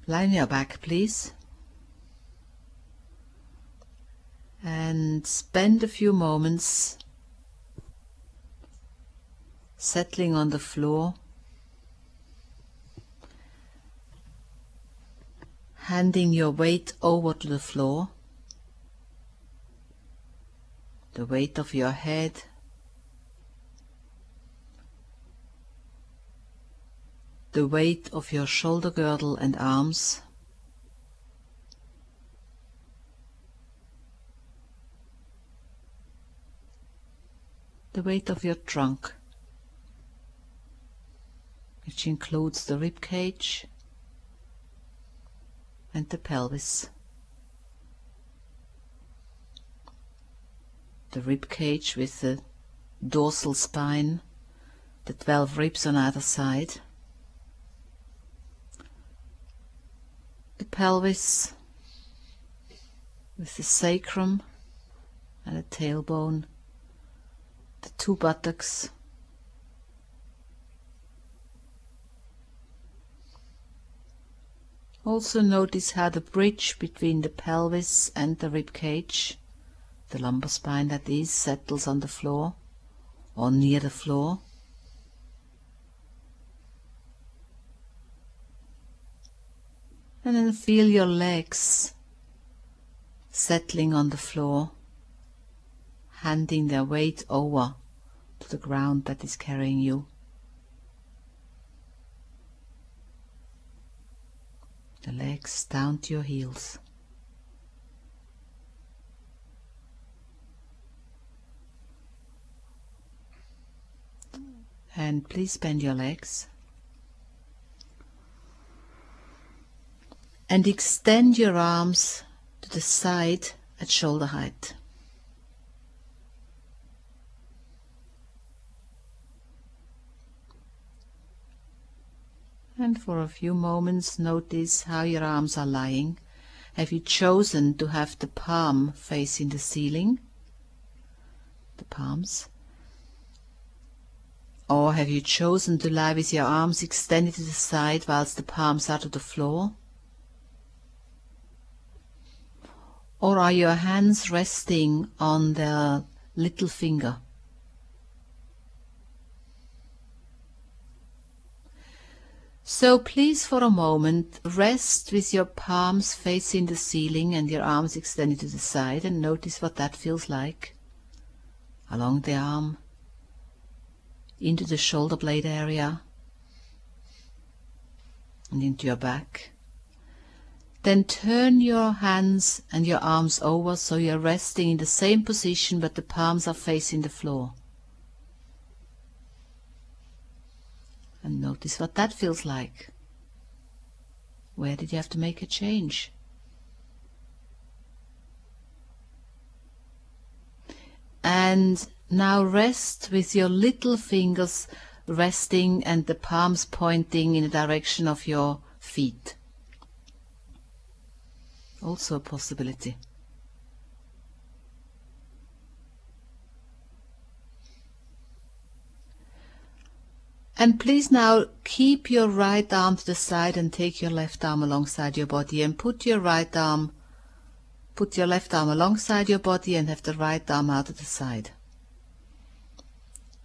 Lie on your back, please. And spend a few moments settling on the floor, handing your weight over to the floor, the weight of your head, the weight of your shoulder girdle and arms, the weight of your trunk, which includes the rib cage and the pelvis. The rib cage with the dorsal spine, the 12 ribs on either side. The pelvis with the sacrum and the tailbone, the 2 buttocks, also notice how the bridge between the pelvis and the rib cage, the lumbar spine that is, settles on the floor or near the floor. And then feel your legs settling on the floor, handing their weight over to the ground that is carrying you. The legs down to your heels. And please bend your legs. And extend your arms to the side at shoulder height. And for a few moments notice how your arms are lying. Have you chosen to have the palm facing the ceiling? The palms? Or have you chosen to lie with your arms extended to the side whilst the palms are to the floor? Or are your hands resting on the little finger? So please for a moment rest with your palms facing the ceiling and your arms extended to the side, and notice what that feels like. Along the arm, into the shoulder blade area, and into your back. Then turn your hands and your arms over so you're resting in the same position but the palms are facing the floor. And notice what that feels like. Where did you have to make a change? And now rest with your little fingers resting and the palms pointing in the direction of your feet. Also a possibility. And please now keep your right arm to the side and take your left arm alongside your body, and put your left arm alongside your body and have the right arm out to the side.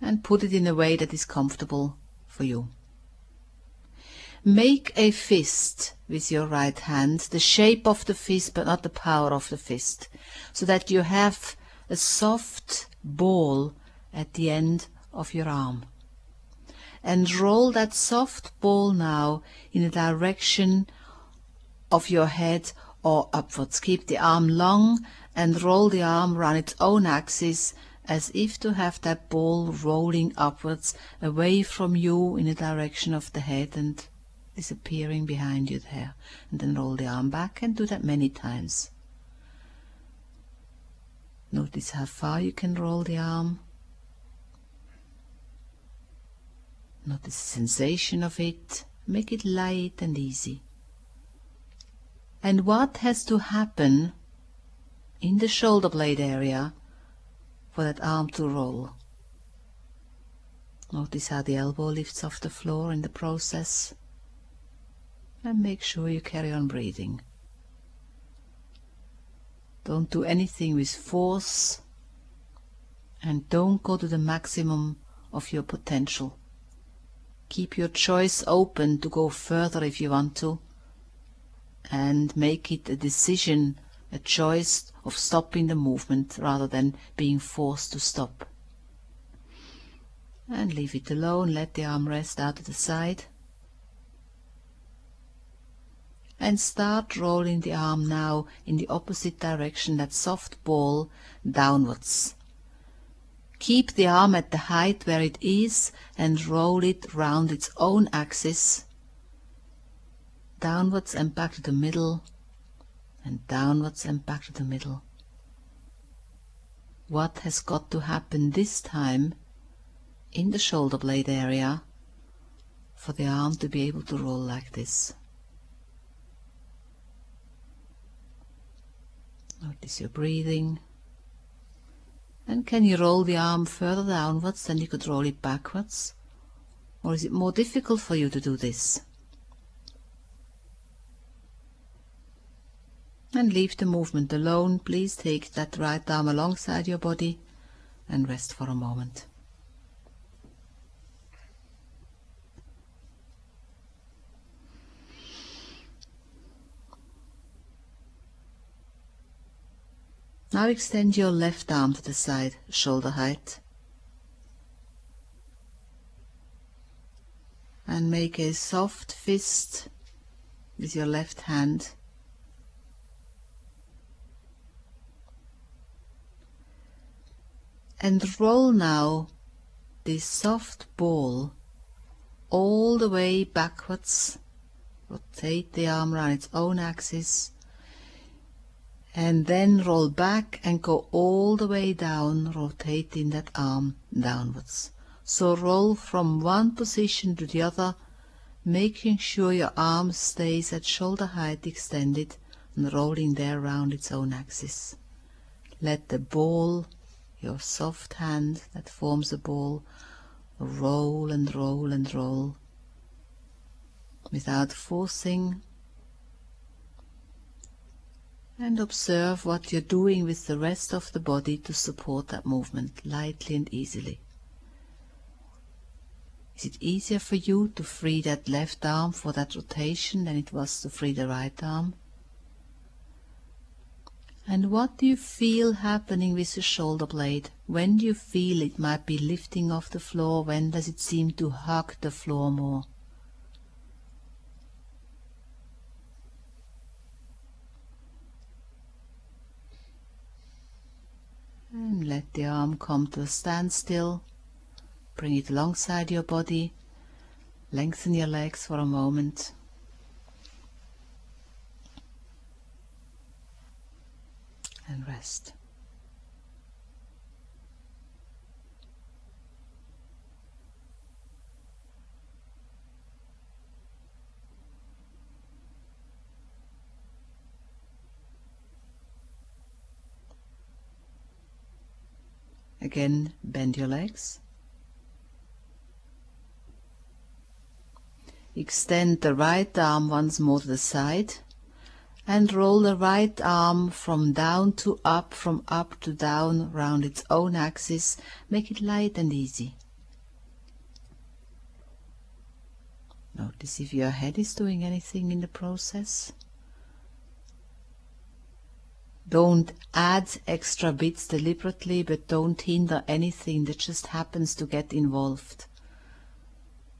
And put it in a way that is comfortable for you. Make a fist with your right hand, the shape of the fist but not the power of the fist, so that you have a soft ball at the end of your arm. And roll that soft ball now in the direction of your head or upwards. Keep the arm long and roll the arm around its own axis as if to have that ball rolling upwards away from you in the direction of the head and disappearing behind you there. And then roll the arm back and do that many times. Notice how far you can roll the arm. Notice the sensation of it. Make it light and easy. And what has to happen in the shoulder blade area for that arm to roll? Notice how the elbow lifts off the floor in the process. And make sure you carry on breathing. Don't do anything with force, and don't go to the maximum of your potential. Keep your choice open to go further if you want to, and make it a decision, a choice of stopping the movement rather than being forced to stop. And leave it alone, let the arm rest out to the side. And start rolling the arm now in the opposite direction, that soft ball downwards. Keep the arm at the height where it is and roll it round its own axis, downwards and back to the middle, and downwards and back to the middle. What has got to happen this time in the shoulder blade area for the arm to be able to roll like this? Notice your breathing. And can you roll the arm further downwards than you could roll it backwards? Or is it more difficult for you to do this? And leave the movement alone. Please take that right arm alongside your body and rest for a moment. Now extend your left arm to the side, shoulder height. And make a soft fist with your left hand. And roll now this soft ball all the way backwards. Rotate the arm around its own axis. And then roll back and go all the way down, rotating that arm downwards. So roll from one position to the other, making sure your arm stays at shoulder height extended and rolling there around its own axis. Let the ball, your soft hand that forms a ball, roll and roll and roll without forcing. And observe what you're doing with the rest of the body to support that movement lightly and easily. Is it easier for you to free that left arm for that rotation than it was to free the right arm? And what do you feel happening with the shoulder blade? When do you feel it might be lifting off the floor? When does it seem to hug the floor more? And let the arm come to a standstill. Bring it alongside your body. Lengthen your legs for a moment. And rest. Again, bend your legs. Extend the right arm once more to the side and roll the right arm from down to up, from up to down round its own axis. Make it light and easy. Notice if your head is doing anything in the process. Don't add extra bits deliberately, but don't hinder anything that just happens to get involved.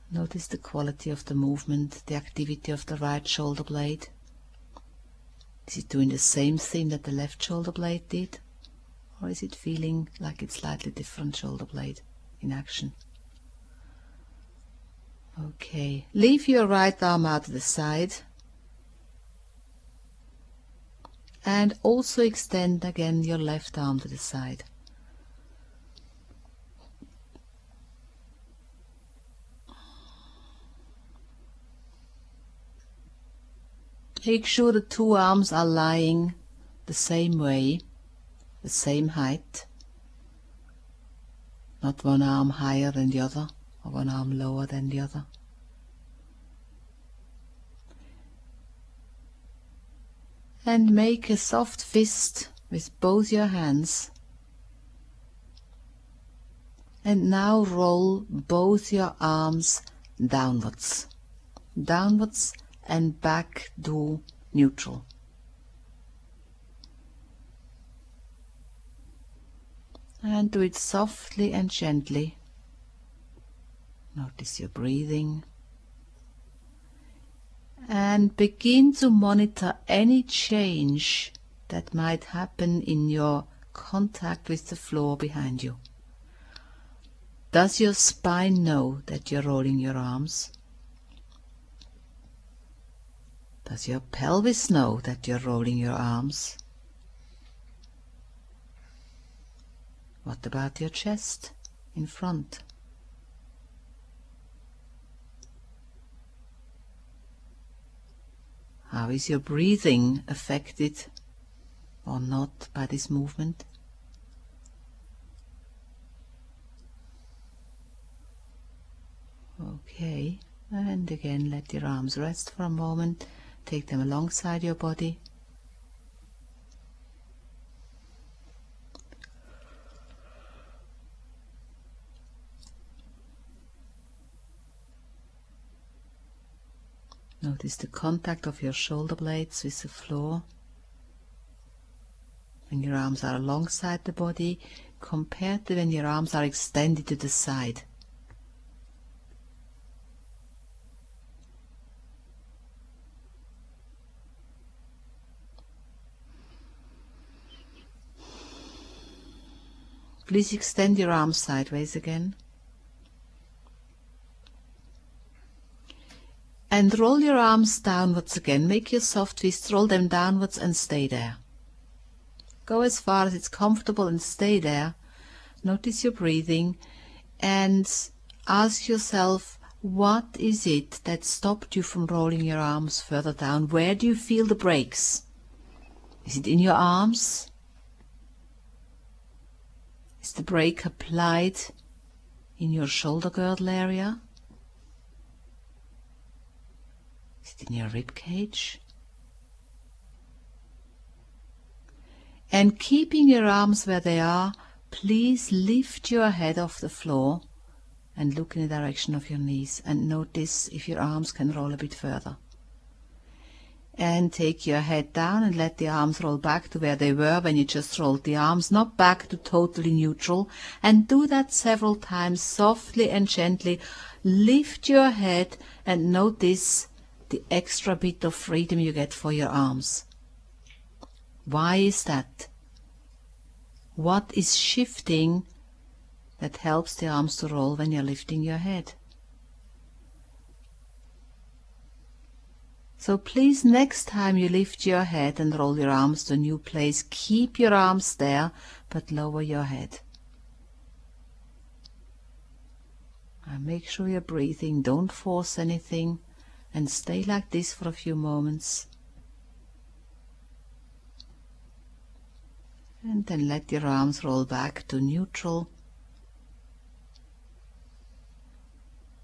Notice the quality of the movement, the activity of the right shoulder blade. Is it doing the same thing that the left shoulder blade did? Or is it feeling like it's slightly different shoulder blade in action? Okay, leave your right arm out to the side. And also extend again your left arm to the side. Make sure the two arms are lying the same way, the same height. Not one arm higher than the other, or one arm lower than the other. And make a soft fist with both your hands. And now roll both your arms downwards. Downwards and back to neutral. And do it softly and gently. Notice your breathing. And begin to monitor any change that might happen in your contact with the floor behind you. Does your spine know that you're rolling your arms? Does your pelvis know that you're rolling your arms? What about your chest in front? How is your breathing affected or not by this movement? Okay, and again let your arms rest for a moment. Take them alongside your body. Notice the contact of your shoulder blades with the floor. When your arms are alongside the body, compared to when your arms are extended to the side. Please extend your arms sideways again. And roll your arms downwards again. Make your soft fist, roll them downwards and stay there. Go as far as it's comfortable and stay there. Notice your breathing and ask yourself, what is it that stopped you from rolling your arms further down? Where do you feel the brakes? Is it in your arms? Is the brake applied in your shoulder girdle area? Is it in your rib cage? And keeping your arms where they are, please lift your head off the floor and look in the direction of your knees and notice if your arms can roll a bit further. And take your head down and let the arms roll back to where they were when you just rolled the arms, not back to totally neutral. And do that several times, softly and gently. Lift your head and notice the extra bit of freedom you get for your arms. Why is that? What is shifting that helps the arms to roll when you're lifting your head? So please, next time you lift your head and roll your arms to a new place, keep your arms there, but lower your head. And make sure you're breathing, don't force anything, and stay like this for a few moments. And then let your arms roll back to neutral.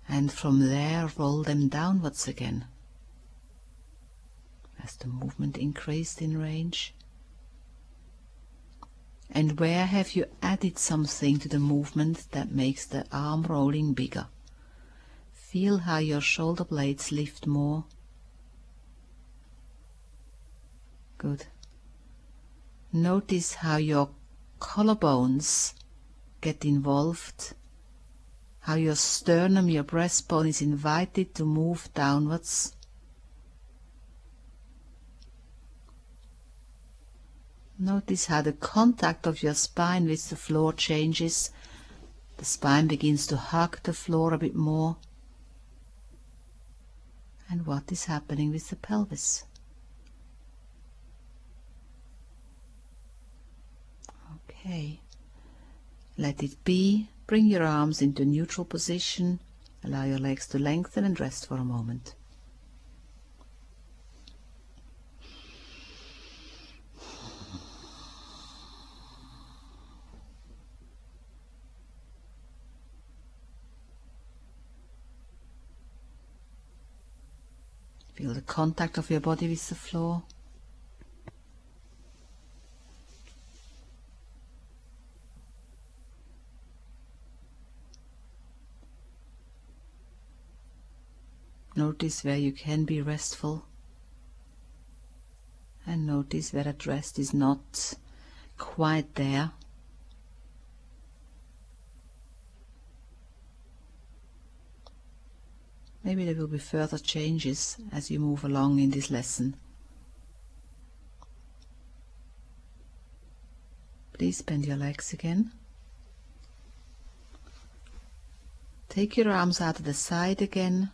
And from there, roll them downwards again. As the movement increased in range. And where have you added something to the movement that makes the arm rolling bigger? Feel how your shoulder blades lift more. Good. Notice how your collarbones get involved, how your sternum, your breastbone is invited to move downwards. Notice how the contact of your spine with the floor changes. The spine begins to hug the floor a bit more. And what is happening with the pelvis? Okay, let it be. Bring your arms into neutral position. Allow your legs to lengthen and rest for a moment. Feel the contact of your body with the floor. notice where you can be restful, and notice where that rest is not quite there. Maybe there will be further changes as you move along in this lesson. Please bend your legs again. Take your arms out to the side again.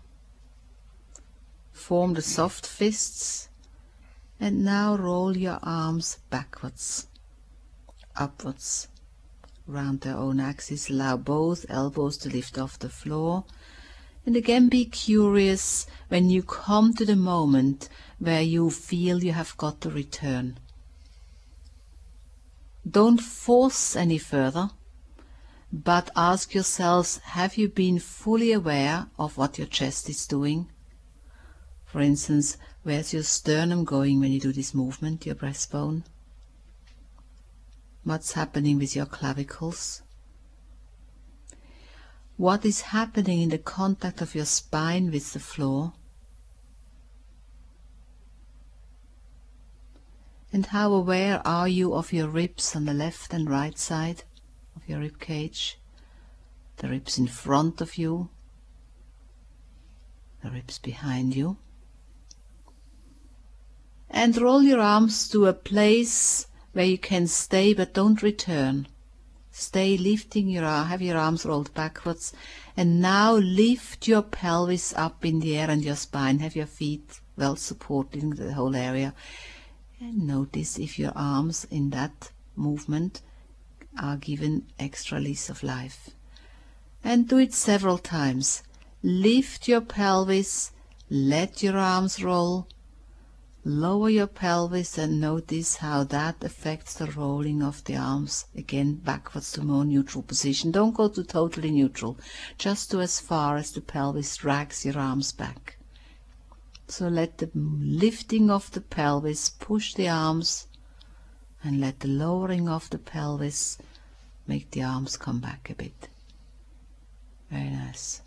Form the soft fists, and now roll your arms backwards, upwards, round their own axis. Allow both elbows to lift off the floor. And again, be curious when you come to the moment where you feel you have got to return. Don't force any further, but ask yourselves, have you been fully aware of what your chest is doing? For instance, where's your sternum going when you do this movement, your breastbone? What's happening with your clavicles? What is happening in the contact of your spine with the floor? And how aware are you of your ribs on the left and right side of your rib cage? The ribs in front of you, the ribs behind you. And roll your arms to a place where you can stay but don't return. Stay lifting your arm, have your arms rolled backwards, and now lift your pelvis up in the air and your spine. Have your feet well supported in the whole area. And notice if your arms in that movement are given extra lease of life. And do it several times. Lift your pelvis, let your arms roll, lower your pelvis, and notice how that affects the rolling of the arms, again backwards to more neutral position. Don't go to totally neutral, just to as far as the pelvis drags your arms back. So let the lifting of the pelvis push the arms, and let the lowering of the pelvis make the arms come back a bit. Very nice.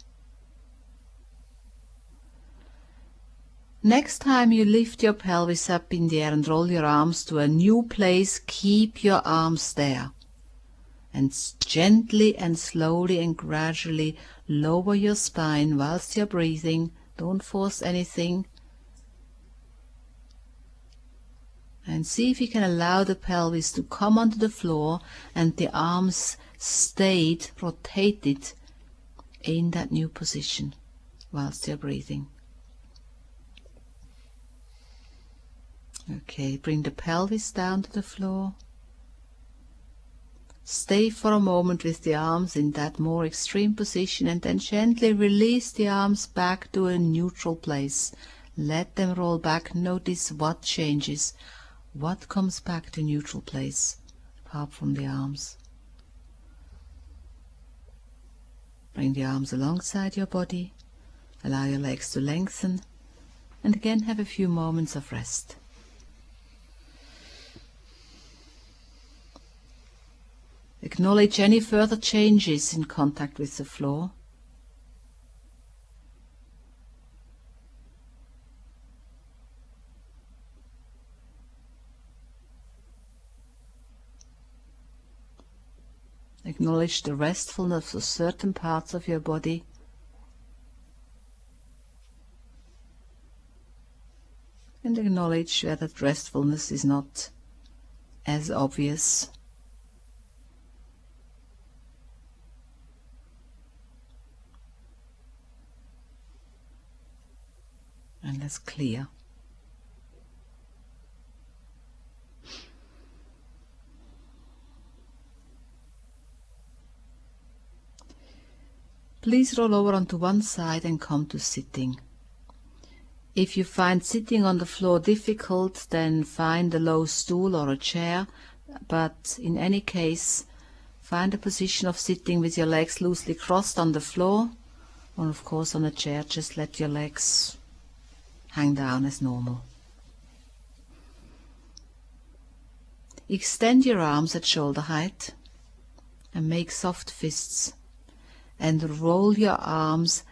Next time you lift your pelvis up in the air and roll your arms to a new place, keep your arms there. And gently and slowly and gradually lower your spine whilst you're breathing. Don't force anything. And see if you can allow the pelvis to come onto the floor and the arms stayed, rotated in that new position whilst you're breathing. Okay, bring the pelvis down to the floor. Stay for a moment with the arms in that more extreme position, and then gently release the arms back to a neutral place. Let them roll back. Notice what changes, what comes back to neutral place, apart from the arms. Bring the arms alongside your body. Allow your legs to lengthen, and again have a few moments of rest. Acknowledge any further changes in contact with the floor. Acknowledge the restfulness of certain parts of your body. And acknowledge where that restfulness is not as obvious. And less clear. Please roll over onto one side and come to sitting. If you find sitting on the floor difficult, then find a low stool or a chair, but in any case, find a position of sitting with your legs loosely crossed on the floor, or of course on a chair. Just let your legs hang down as normal. Extend your arms at shoulder height and make soft fists, and roll your arms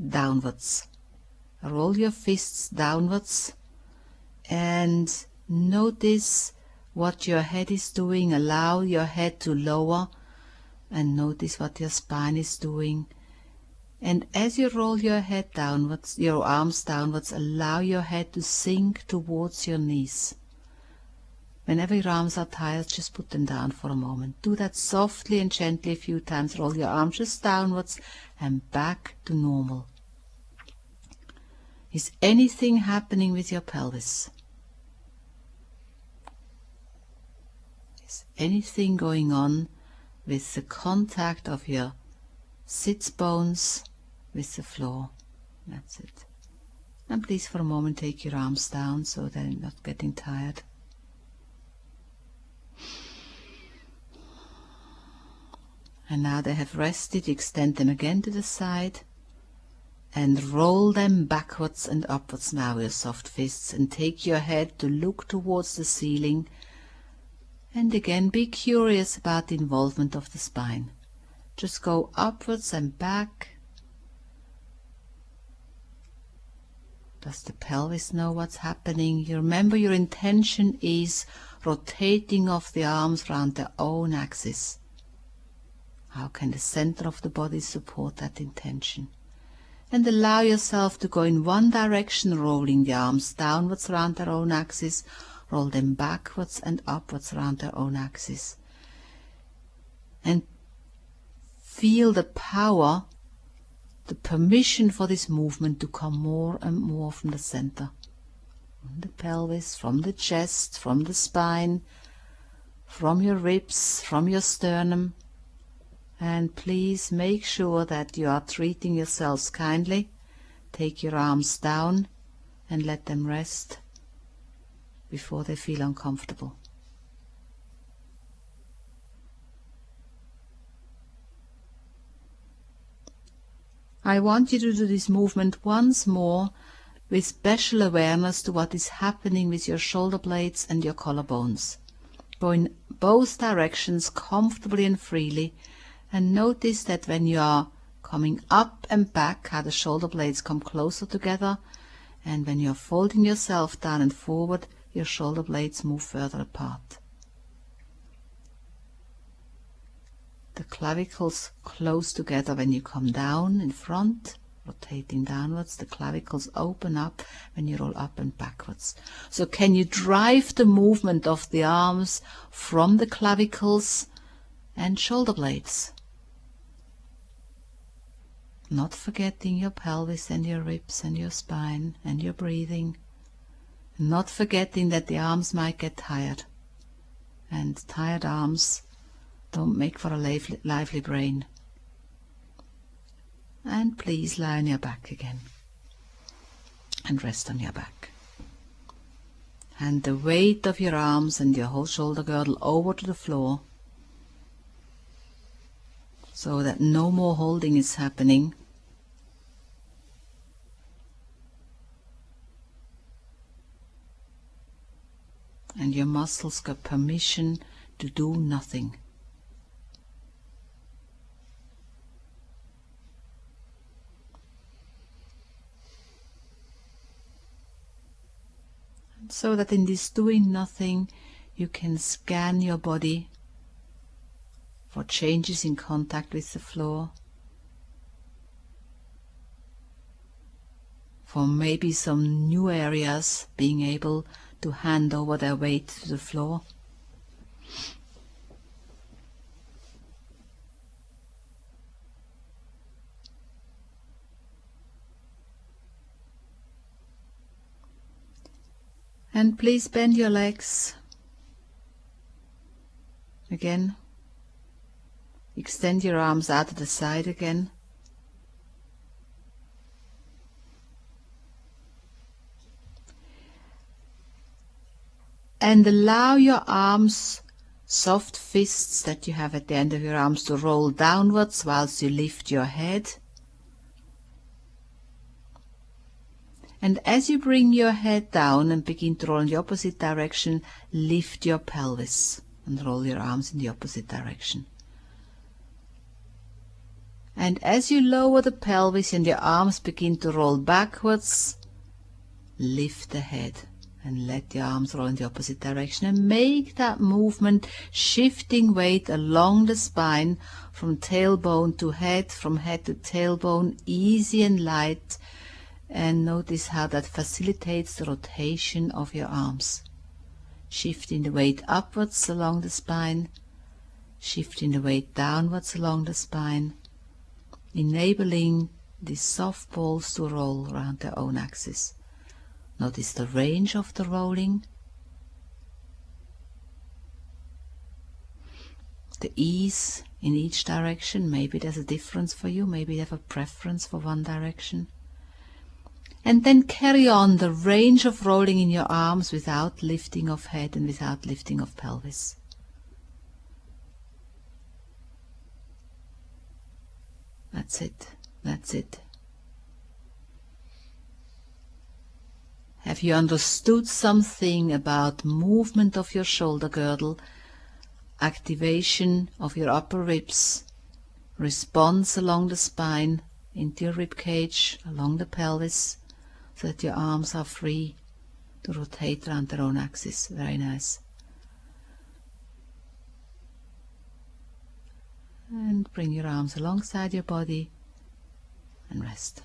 downwards. roll your fists downwards and notice what your head is doing. Allow your head to lower and notice what your spine is doing. And as you roll your head downwards, your arms downwards, allow your head to sink towards your knees. Whenever your arms are tired, just put them down for a moment. Do that softly and gently a few times. Roll your arms just downwards and back to normal. Is anything happening with your pelvis? Is anything going on with the contact of your sits bones with the floor? That's it. And please for a moment take your arms down so they're not getting tired. And now they have rested, extend them again to the side and roll them backwards and upwards now with your soft fists, and take your head to look towards the ceiling, and again be curious about the involvement of the spine. Just go upwards and back. Does the pelvis know what's happening? You remember your intention is rotating of the arms around their own axis. How can the center of the body support that intention? And allow yourself to go in one direction, rolling the arms downwards around their own axis, roll them backwards and upwards around their own axis. And feel the power, the permission for this movement to come more and more from the center. From the pelvis, from the chest, from the spine, from your ribs, from your sternum. And please make sure that you are treating yourselves kindly. Take your arms down and let them rest before they feel uncomfortable. I want you to do this movement once more with special awareness to what is happening with your shoulder blades and your collarbones. Go in both directions comfortably and freely, and notice that when you are coming up and back, how the shoulder blades come closer together, and when you're folding yourself down and forward, your shoulder blades move further apart. The clavicles close together when you come down in front, rotating downwards. The clavicles open up when you roll up and backwards. So can you drive the movement of the arms from the clavicles and shoulder blades? Not forgetting your pelvis and your ribs and your spine and your breathing. Not forgetting that the arms might get tired. And tired arms don't make for a lively brain. And please lie on your back again. And rest on your back. And the weight of your arms and your whole shoulder girdle over to the floor, so that no more holding is happening. And your muscles got permission to do nothing. And so that in this doing nothing, you can scan your body for changes in contact with the floor, for maybe some new areas being able to hand over their weight to the floor. And please bend your legs. Again. Extend your arms out to the side again. And allow your arms, soft fists that you have at the end of your arms, to roll downwards whilst you lift your head. And as you bring your head down and begin to roll in the opposite direction, lift your pelvis and roll your arms in the opposite direction. And as you lower the pelvis and your arms begin to roll backwards, lift the head and let the arms roll in the opposite direction, and make that movement, shifting weight along the spine from tailbone to head, from head to tailbone, easy and light. And notice how that facilitates the rotation of your arms. Shifting the weight upwards along the spine, shifting the weight downwards along the spine, enabling these soft balls to roll around their own axis. Notice the range of the rolling, the ease in each direction. Maybe there's a difference for you, maybe you have a preference for one direction. And then carry on the range of rolling in your arms without lifting of head and without lifting of pelvis. That's it, that's it. Have you understood something about movement of your shoulder girdle, activation of your upper ribs, response along the spine, into your rib cage, along the pelvis, so that your arms are free to rotate around their own axis? Very nice. And bring your arms alongside your body and rest.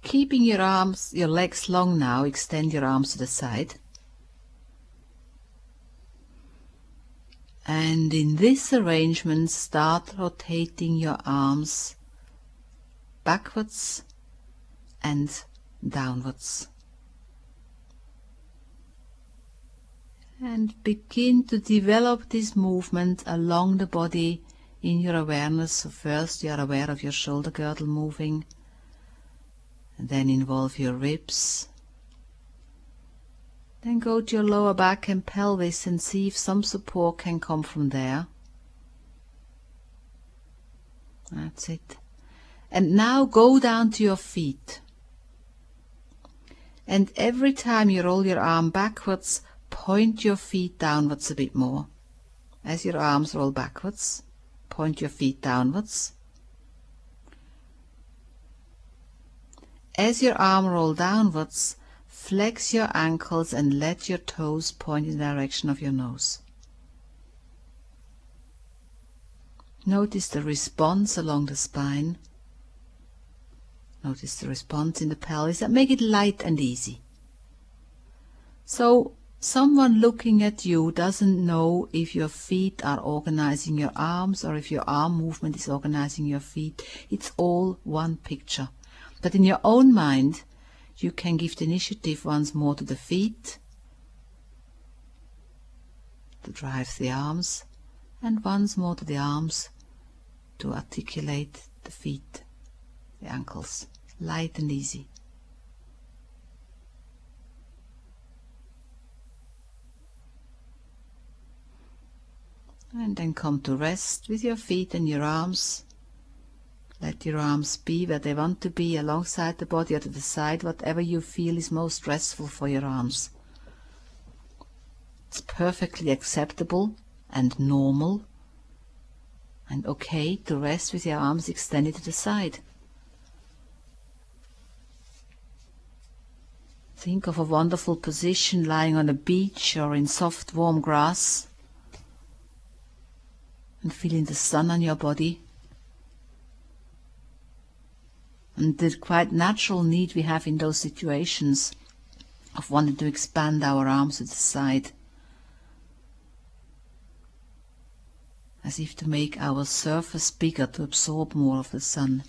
Keeping your legs long now, extend your arms to the side. And in this arrangement, start rotating your arms backwards and downwards. And begin to develop this movement along the body in your awareness. So first you are aware of your shoulder girdle moving, and then involve your ribs. Then go to your lower back and pelvis and see if some support can come from there. That's it. And now go down to your feet. And every time you roll your arm backwards, point your feet downwards a bit more. As your arms roll backwards, point your feet downwards. As your arm rolls downwards, flex your ankles and let your toes point in the direction of your nose. Notice the response along the spine. Notice the response in the pelvis, and make it light and easy. So someone looking at you doesn't know if your feet are organizing your arms or if your arm movement is organizing your feet. It's all one picture. But in your own mind, you can give the initiative once more to the feet, to drive the arms, and once more to the arms, to articulate the feet, the ankles, light and easy. And then come to rest with your feet and your arms. Let your arms be where they want to be, alongside the body or to the side, whatever you feel is most restful for your arms. It's perfectly acceptable and normal and okay to rest with your arms extended to the side. Think of a wonderful position lying on a beach or in soft warm grass and feeling the sun on your body. And the quite natural need we have in those situations of wanting to expand our arms to the side, as if to make our surface bigger to absorb more of the sun.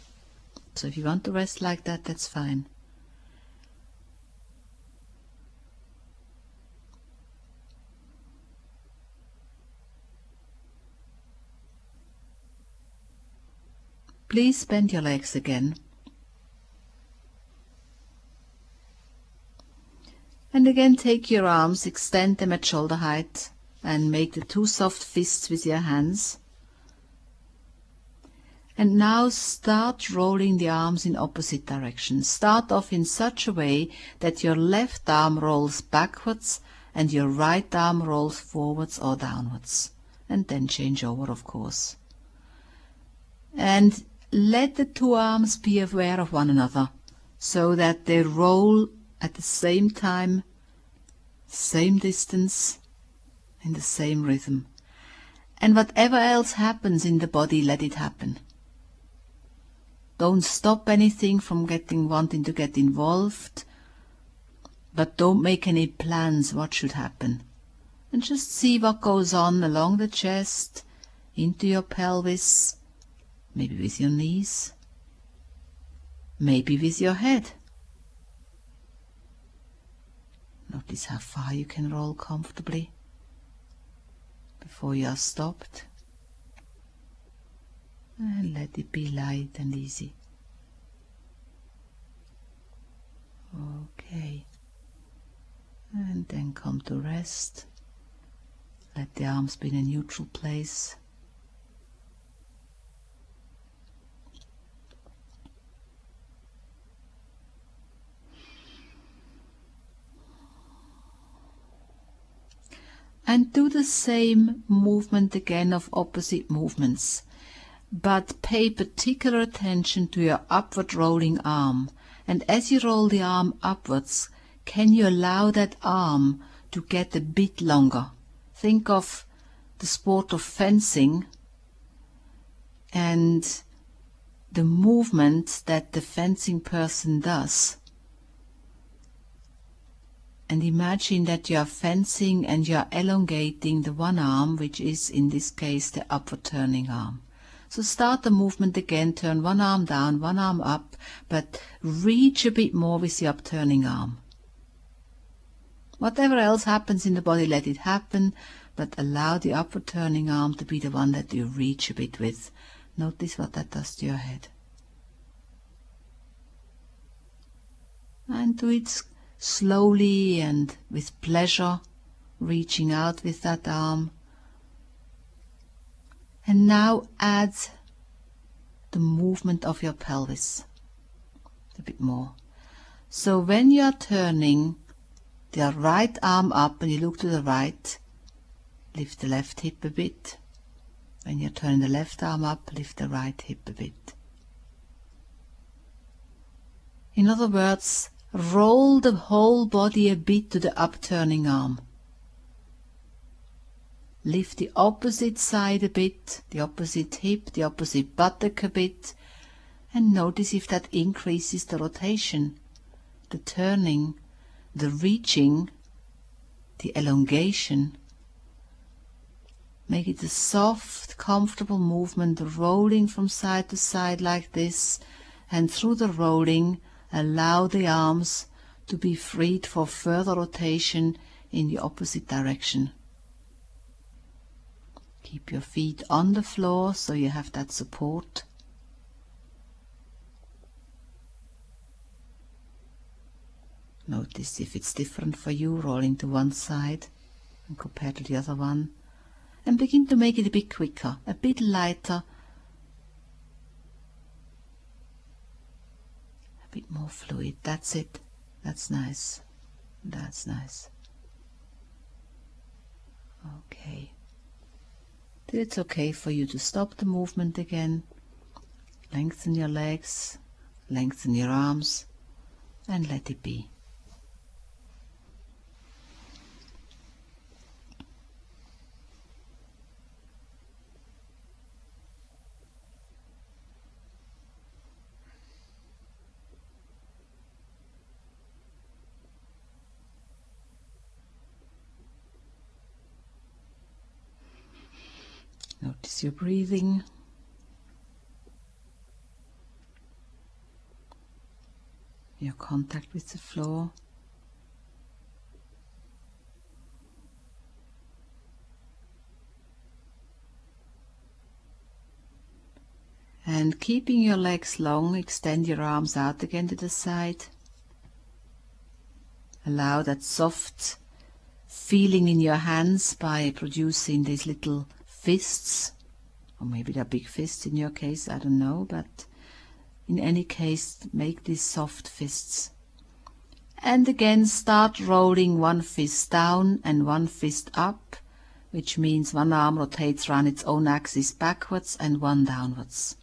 So if you want to rest like that, that's fine. Please bend your legs again. And again take your arms, extend them at shoulder height, and make the two soft fists with your hands. And now start rolling the arms in opposite directions. Start off in such a way that your left arm rolls backwards and your right arm rolls forwards or downwards. And then change over, of course. And let the two arms be aware of one another, so that they roll at the same time, same distance, in the same rhythm. And whatever else happens in the body, let it happen. Don't stop anything from wanting to get involved, but don't make any plans what should happen. And just see what goes on along the chest, into your pelvis, maybe with your knees, maybe with your head. Notice how far you can roll comfortably before you are stopped. And let it be light and easy. Okay. And then come to rest. Let the arms be in a neutral place. And do the same movement again of opposite movements, but pay particular attention to your upward rolling arm. And as you roll the arm upwards, can you allow that arm to get a bit longer? Think of the sport of fencing and the movement that the fencing person does. And imagine that you are fencing and you are elongating the one arm, which is in this case the upward turning arm. So start the movement again, turn one arm down, one arm up, but reach a bit more with the upturning arm. Whatever else happens in the body, let it happen, but allow the upward turning arm to be the one that you reach a bit with. Notice what that does to your head. And do it slowly and with pleasure, reaching out with that arm. And now add the movement of your pelvis a bit more. So when you are turning the right arm up and you look to the right, lift the left hip a bit. When you're turning the left arm up, lift the right hip a bit. In other words, roll the whole body a bit to the upturning arm. Lift the opposite side a bit, the opposite hip, the opposite buttock a bit, and notice if that increases the rotation, the turning, the reaching, the elongation. Make it a soft, comfortable movement, rolling from side to side like this, and through the rolling, allow the arms to be freed for further rotation in the opposite direction. Keep your feet on the floor so you have that support. Notice if it's different for you, rolling to one side and compared to the other one. And begin to make it a bit quicker, a bit lighter, a bit more fluid. That's it. That's nice. That's nice. Okay. Till it's okay for you to stop the movement again. Lengthen your legs, lengthen your arms, and let it be. Notice your breathing. Your contact with the floor. And keeping your legs long, extend your arms out again to the side. Allow that soft feeling in your hands by producing these little fists, or maybe they're big fists in your case, I don't know, but in any case, make these soft fists. And again, start rolling one fist down and one fist up, which means one arm rotates around its own axis backwards and one downwards.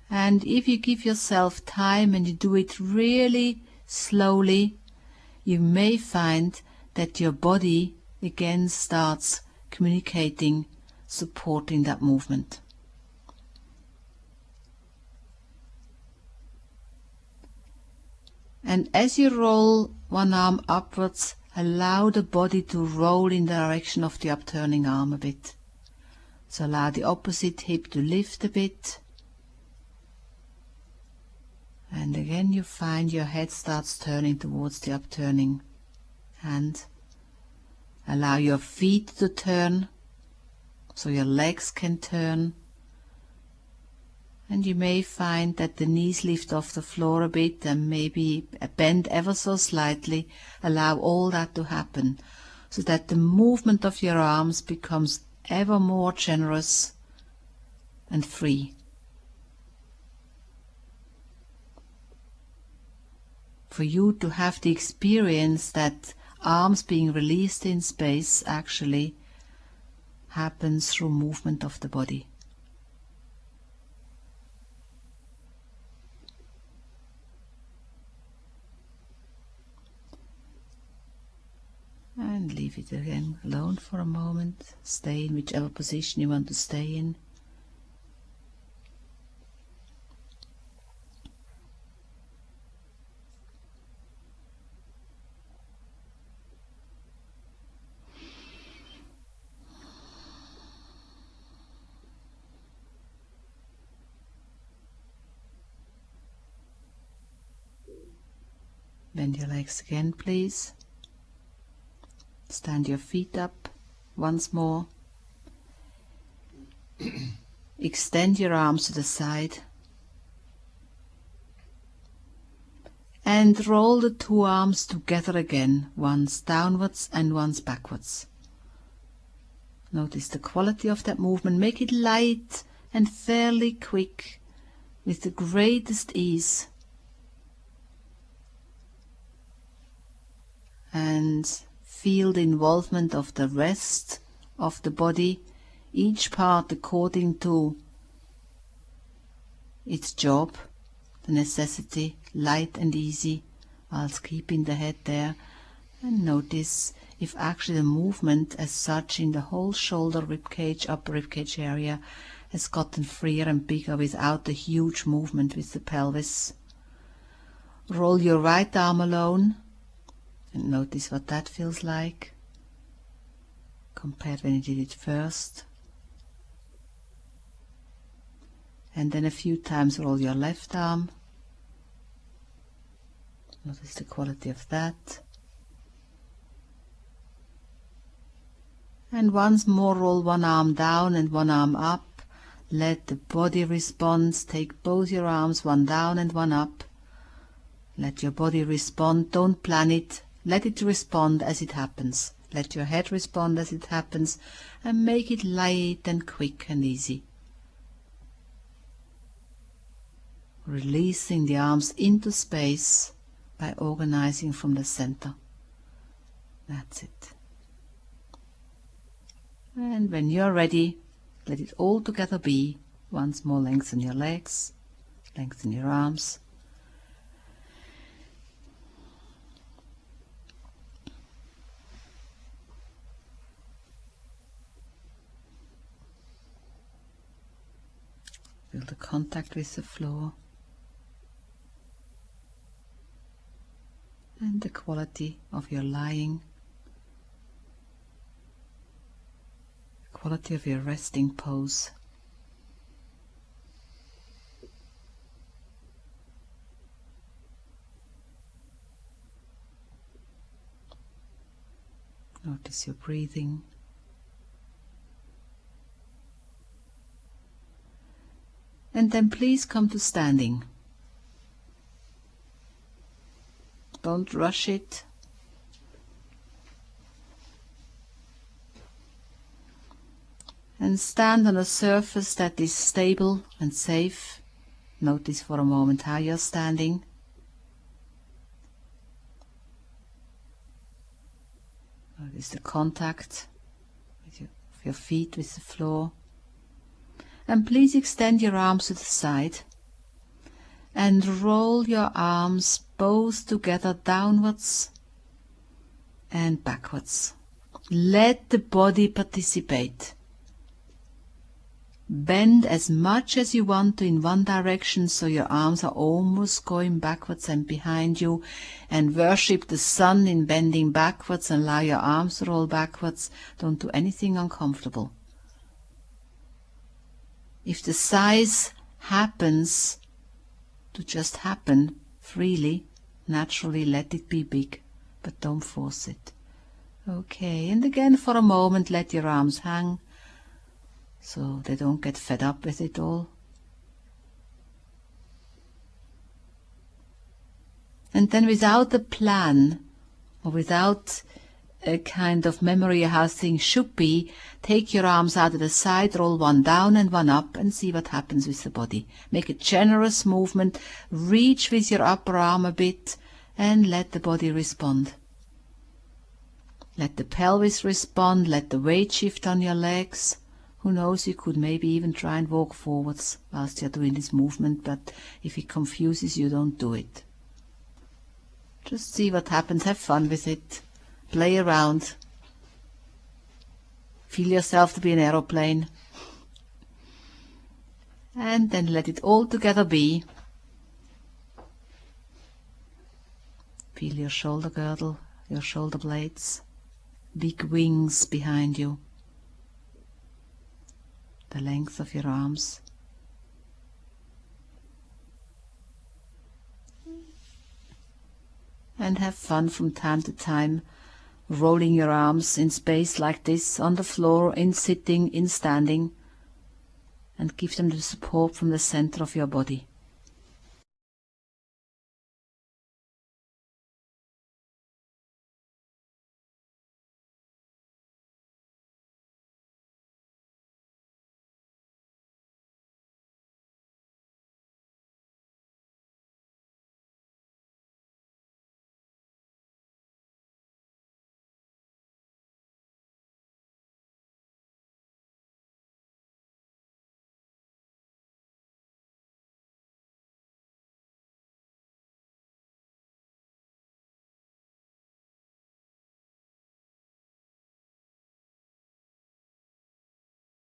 And if you give yourself time and you do it really slowly, you may find that your body again starts communicating, supporting that movement. And as you roll one arm upwards, allow the body to roll in the direction of the upturning arm a bit. So allow the opposite hip to lift a bit. And again you find your head starts turning towards the upturning hand. Allow your feet to turn, so your legs can turn. And you may find that the knees lift off the floor a bit and maybe bend ever so slightly. Allow all that to happen, so that the movement of your arms becomes ever more generous and free. For you to have the experience that arms being released in space actually happens through movement of the body. And leave it again alone for a moment. Stay in whichever position you want to stay in. Bend your legs again, please. Stand your feet up once more. Extend your arms to the side. And roll the two arms together again, once downwards and once backwards. Notice the quality of that movement. Make it light and fairly quick with the greatest ease. And feel the involvement of the rest of the body, each part according to its job, the necessity, light and easy, whilst keeping the head there. And notice if actually the movement as such in the whole shoulder ribcage, upper ribcage area has gotten freer and bigger without the huge movement with the pelvis. Roll your right arm alone. And notice what that feels like compared when you did it first. And then a few times roll your left arm. Notice the quality of that. And once more roll one arm down and one arm up. Let the body respond. Take both your arms, one down and one up. Let your body respond. Don't plan it. Let it respond as it happens. Let your head respond as it happens, and make it light and quick and easy. Releasing the arms into space by organizing from the center. That's it. And when you're ready, let it all together be. Once more, lengthen your legs, lengthen your arms. Feel the contact with the floor and the quality of your lying, the quality of your resting pose. Notice your breathing. And then please come to standing. Don't rush it. And stand on a surface that is stable and safe. Notice for a moment how you're standing. Notice the contact with your feet with the floor. And please extend your arms to the side and roll your arms both together downwards and backwards. Let the body participate. Bend as much as you want to in one direction, so your arms are almost going backwards and behind you, and worship the sun in bending backwards and allow your arms to roll backwards. Don't do anything uncomfortable. If the size happens to just happen freely, naturally, let it be big, but don't force it. Okay, and again for a moment let your arms hang, so they don't get fed up with it all. And then without a plan, or without a kind of memory of how things should be, take your arms out of the side, roll one down and one up, and see what happens with the body. Make a generous movement, reach with your upper arm a bit, and let the body respond. Let the pelvis respond, let the weight shift on your legs. Who knows, you could maybe even try and walk forwards whilst you're doing this movement, but if it confuses you, don't do it. Just see what happens, have fun with it, play around, feel yourself to be an aeroplane, and then let it all together be. Feel your shoulder girdle, your shoulder blades, big wings behind you, the length of your arms. And have fun from time to time, rolling your arms in space like this, on the floor, in sitting, in standing, and give them the support from the center of your body.